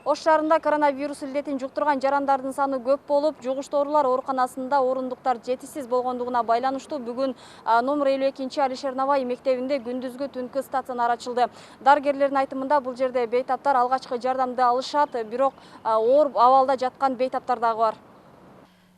Ош шаарында коронавирус илдетин жуктурган жарандардын саны көп болуп, жугуштуу оорулар ооруканасында орундуктар жетишсиз болгондугуна байланыштуу бүгүн номер 52 Алишер Наваи мектебинде күндүзгү түнкү стационар ачылды. Дарыгерлердин айтымында бул жерде бейтаптар алгачкы жардамды алышат, бирок оор абалда жаткан бейтаптар дагы бар.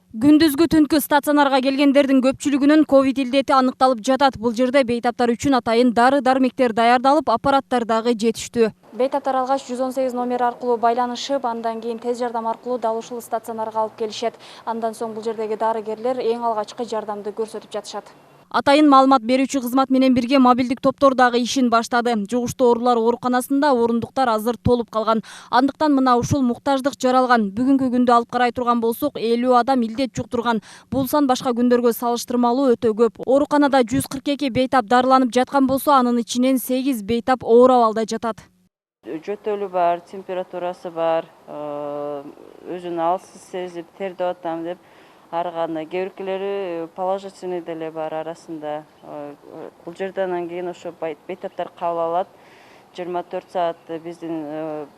Күндүзгү түнкү стационарга келгендердин көпчүлүгүнүн ковид илдети аныкталып жатат. Бул жерде бейтаптар үчүн атайын дары-дармектер даярдалып, аппараттар дагы жетиштүү. Бейтаптар алгач 118 номер аркылуу байланышып, андан кийин тез жардам аркылуу дал ушул стационарга алып келишет. Андан соң бул жердеги дарыгерлер эң алгачкы жардамды көрсөтүп жатышат. Атайын маалымат берүүчү кызмат менен бирге мобилдик топтор дагы ишин баштады. Жугуштуу оорулар ооруканасында орундуктар азыр толуп калган. Андыктан мына ушул муктаждык жаралган. Бүгүнкү күндү алып карай турган болсок, 50 адам илдет жуктурган. Бул сан башка күндөргө салыштырмалуу өтө көп. Ооруканада 142 бейтап дарыланып жаткан болсо, анын ичинен 8 бейтап оор абалда жатат. Жөтөлү бар, температурасы бар, өзүн алсыз сезип, тердеп атам деп арганы, кээ положительный деле бар арасында. Бул жерден анан кийин ошо бейтаптар кабыл алат. 24 саат биздин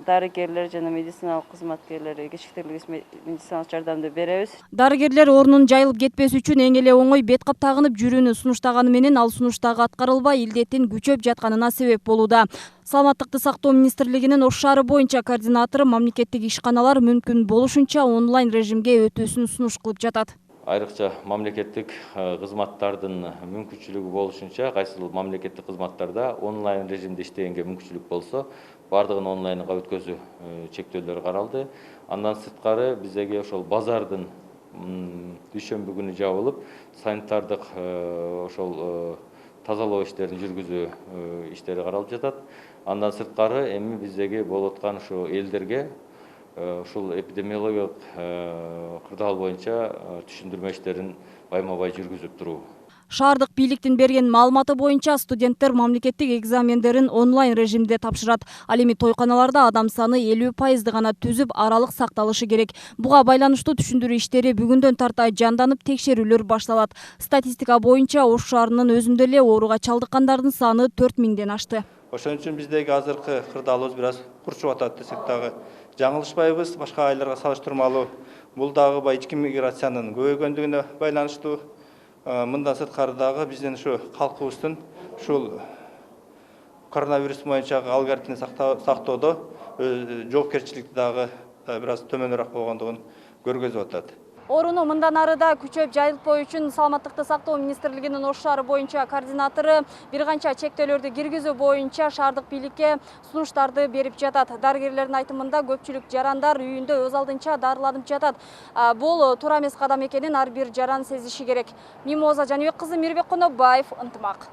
дарыгерлер жана медициналык кызматкерлер кечиктирилгис медициналык жардамды беребиз. Дарыгерлер орнун жайылып кетпес үчүн эң эле оңой бет кап тагынып жүрүүнү сунуштаганы менен ал сунуштагы аткарылбай илдеттин күчөп жатканына себеп болууда. Саламаттыкты сактоо министрлигинин Ош шаары боюнча координатору мамлекеттик ишканалар мүмкүн болушунча онлайн режимге өтүүсүн сунуш кылып жатат. Айрыкча мамлекеттик кызматтардын мүмкүнчүлүгү болушунча, кайсыл мамлекеттик кызматтарда онлайн режимде иштегенге мүмкүнчүлүк болсо, бардыгын онлайнга өткөзүү чектөөлөрү каралды. Андан сырткары биздеги ошол базардын дүйшөмбү күнү жабылып, санитардык ошол тазалоо иштерин жүргүзүү иштери каралып жатат. Андан сырткары эми биздеги болуп аткан ушу элдерге ушул эпидемиологиялык кырдаал боюнча түшүндүрмө иштерин байма-бай жүргүзүп туруу. Шаардык бийликтин берген маалыматы боюнча студенттер мамлекеттик экзамендерин онлайн режимде тапшырат. Ал эми тойканаларда адам саны 50% гана түзүп, аралык сакталышы керек. Буга байланыштуу түшүндүрүү иштери бүгүндөн тарта жанданып, текшерүүлөр башталат. Статистика боюнча Ош шаарынын өзүндө эле ооруга чалдыккандардын саны 4000ден ашты. Ошон үчүн биздеги азыркы кырдаалыбыз бир аз курчуп атат десек дагы жаңылышпайбыз. Башка айларга салыштырмалуу бул дагы ички миграциянын көбөйгөндүгүнө байланыштуу. Мындан сырткары дагы биздин ушу калкыбыздын ушул коронавирус боюнча алгоритмин сактоодо жоопкерчиликти дагы бир аз төмөнүрөөк болгондугун көргөзүп атат. Орunu мындан ары да күчөп жайылтпоо үчүн Саламаттыкты сактоо министрлигинин Ош шаары боюнча координатору бир канча чектөөлөрдү киргизүү боюнча шаардык бийликке сунуштарды берип жатат. Дарыгерлердин айтымында көпчүлүк жарандар үйүндө өз алдынча дарыланып жатат. Бул туура эмес кадам экенин ар бир жаран сезиши керек. Мимоза Жаныбек кызы, Мирбек Конокбаев, Ынтымак.